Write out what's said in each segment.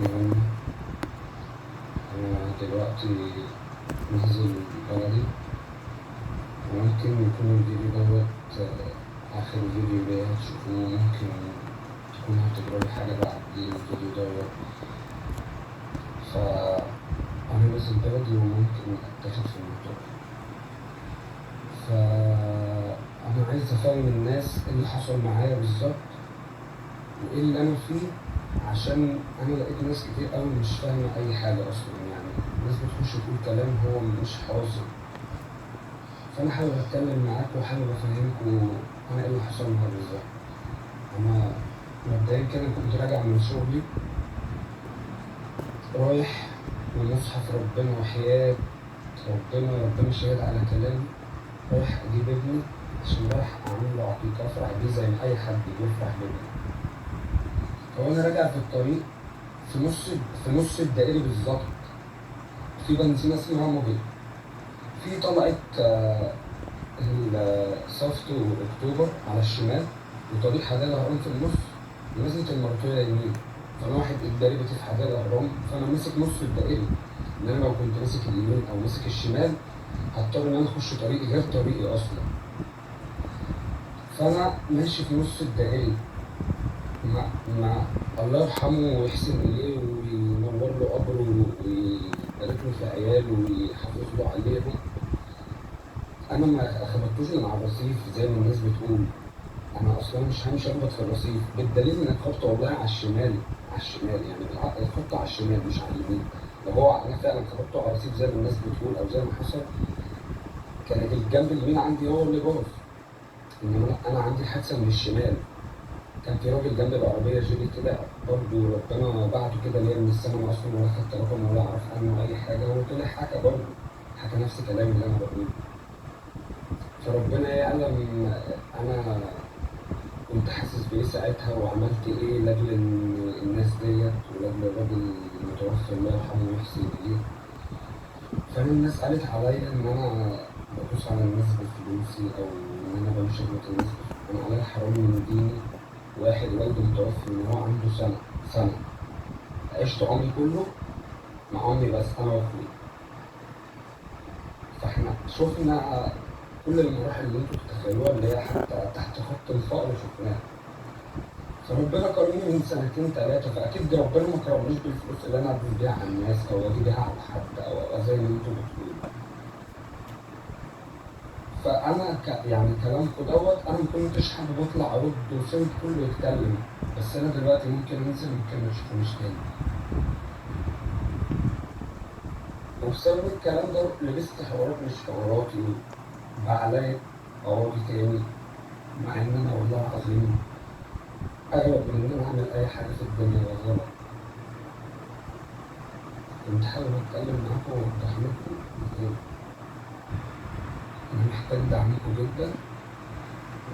مهم. أنا دلوقتي نازل بلدي، وممكن يكون الفيديو دوت آخر فيديو ليا تشوفوه. ممكن تكون هتجرالي حاجة بعد الفيديو دوت. فأنا نازل بلدي وممكن أتاخد في الموضوع. فأنا عايز أفهم الناس إيه اللي حصل معايا بالظبط وإيه اللي أنا فيه، عشان أنا لقيت ناس كتير أوي مش فاهمة أي حاجة أصلا. يعني الناس بتخش تقول كلام هو مش حاصل. فأنا حابب أتكلم معاكم وحابب أفهمكم أنا إيه اللي حصل معايا بالظبط. أنا مبدئيا كده كنت راجع من شغلي، رايح ومصحف ربنا وحياة ربنا شاهد على كلامي، رايح أجيب ابني عشان رايح أعمل له عقيقة أفرح بيه زي ما أي حد بيفرح بابنه. فوأنا راجع في الطريق في نص الدائري بالظبط في بنزينة اسمها موبيل، في طلعت صفت وأكتوبر على الشمال، وطريق حدائق الأهرام في النص، ونزلت المرطوية يمين. فأنا واحد إجباري بيتي في حدائق الأهرام، فأنا ماسك نص الدائري. إن أنا لو كنت ماسك اليمين أو ماسك الشمال هضطر إن أنا أخش طريقي غير طريقي أصلا. فأنا ماشي في نص الدائري مع الله يرحمه ويحسن إليه وينور له قبره ويبارك له في عياله ويحافظ له عليهم. أنا ما خبطتوش من على الرصيف زي ما الناس بتقول. أنا أصلا مش همشي أخبط في الرصيف، بالدليل إن الخبطة والله على الشمال يعني الخبطة على الشمال مش على اليمين. لو هو أنا فعلا خبطته على الرصيف زي ما الناس بتقول أو زي ما حصل، كان الجنب اليمين عندي هو اللي باظ. إنما أنا عندي حادثة من الشمال. كان في راجل جنب العربية جيلي طلع برضه ربنا بعته كده ليا من السما، أصلا ولا خدت رقم ولا أعرف عنه أي حاجة. هو طلع حكى برضه، حكى نفس الكلام اللي أنا بقوله. فربنا يعلم أنا كنت حاسس بإيه ساعتها وعملت إيه لأجل الناس ديت ولأجل الراجل المتوفى الله يرحمه ويحسن إليه. فأنا الناس قالت عليا إن أنا بدوس على الناس بفلوسي أو إن أنا بمشي بموت الناس. أنا عليا حرام من ديني. واحد والده متوفي من هو عنده سنة. عشت عمري كله مع أمي بس أنا وأخوي. فإحنا شفنا كل المراحل اللي انتوا تتخيلوها اللي هي حتى تحت خط الفقر شفناها. فربنا كرمني من 2-3 سنين، فأكيد ربنا ما كرمنيش بالفلوس اللي أنا أدوس بيها على الناس أو أجي بيها على حد أو زي ما انتوا بتقولوا. فأنا يعني كلامكم دوت أنا ما كنتش حابب أطلع أرد وسيب كله يتكلم، بس أنا دلوقتي ممكن أنزل ممكن ما تشوفونيش تاني. وبسبب الكلام ده لبست حوارات مش حواراتي وبقى عليا قواضي تاني، مع إن أنا والله العظيم أغلب من إن أنا أعمل أي حاجة في الدنيا غلط. كنت حابب أتكلم معاكم وأوضح لكم إن أنا محتاج دعمكم جدا،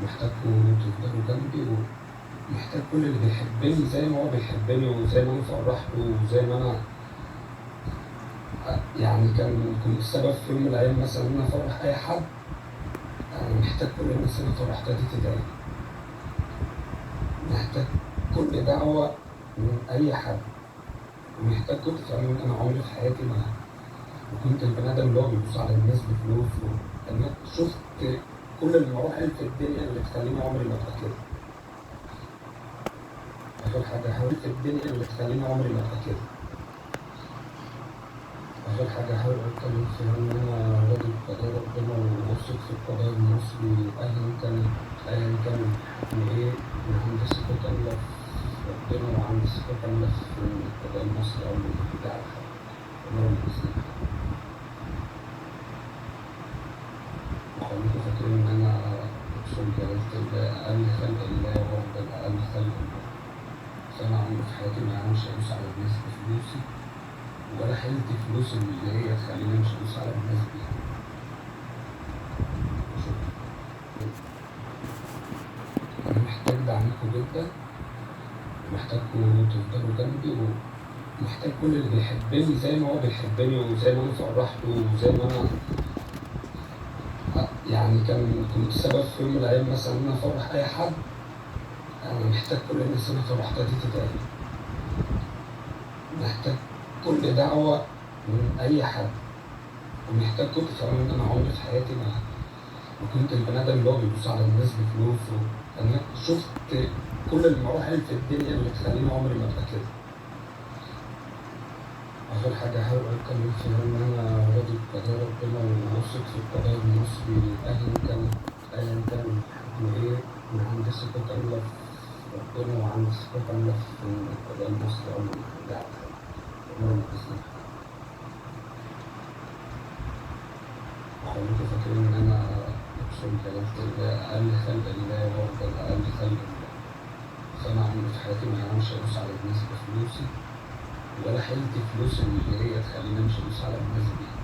ومحتاجكم تفضلوا جنبي، ومحتاج كل اللي بيحبني زي ما هو بيحبني وزي ما أنا فرحته وزي ما أنا يعني كنت السبب في يوم من الأيام مثلا إن أنا أفرح أي حد. أنا محتاج كل الناس اللي فرحتها دي تدعي. محتاج كل دعوة من أي حد، ومحتاج كنت تفهموا إن أنا عمري في حياتي ما وكنت البني آدم اللي هو بيبص على الناس بفلوس. أنا شفت كل المراحل في الدنيا اللي تخليني عمري ما أبقى كده. آخر حاجة هحاول في الدنيا اللي تخليني عمري ما أبقى كده. آخر حاجة هحاول أتكلم فيها إن أنا راضي بقضاء ربنا وواثق في القضاء المصري أيا كان من إيه. أنا عندي ثقة كاملة في ربنا وعندي ثقة كاملة في القضاء المصري أو بتاع الحق. أمر المسلم. وخليكم فاكرين إن أنا أقسم بجلالة الله أقل خلق الله وأفضل أقل خلق الله. فأنا عمري في حياتي ما مش هدوس على الناس بفلوسي، ولا حيلتي فلوس اللي هي تخليني مش هدوس على الناس بيها. شكرا. أنا محتاج دعمكم جدا، ومحتاجكم تفضلوا جنبي، ومحتاج كل اللي بيحبني زي ما هو بيحبني وزي ما أنا فرحته وزي ما أنا يعني كنت السبب في يوم من الأيام مثلا إن أنا أفرح أي حد. أنا محتاج كل الناس اللي فرحتها دي تدعي. محتاج كل دعوة من أي حد، ومحتاج كنت كمان إن أنا عمري في حياتي ما كنت البني آدم اللي هو بيبص على الناس بفلوس أنا شفت كل المراحل في الدنيا اللي تخليني عمري ما أبقى كده. آخر حاجة هحاول أتكلم فيها إن أنا راضي بقضاء ربنا وواثق في القضاء المصري أيا كان حكمه إيه، وعندي ثقة كاملة في ربنا وعندي ثقة كاملة في إن القضاء المصري عمره ما هيرجع تاني، عمره ما هيسلم. خليكوا فاكرين إن أنا أقسم بجلالة الله أقل خلق الله وأفضل أقل خلق الله، فأنا عمري في حياتي ما همشي أدوس على الناس بفلوسي، ولا حيلتي فلوس اللي هي تخليني أمشي أدوس على الناس بيها.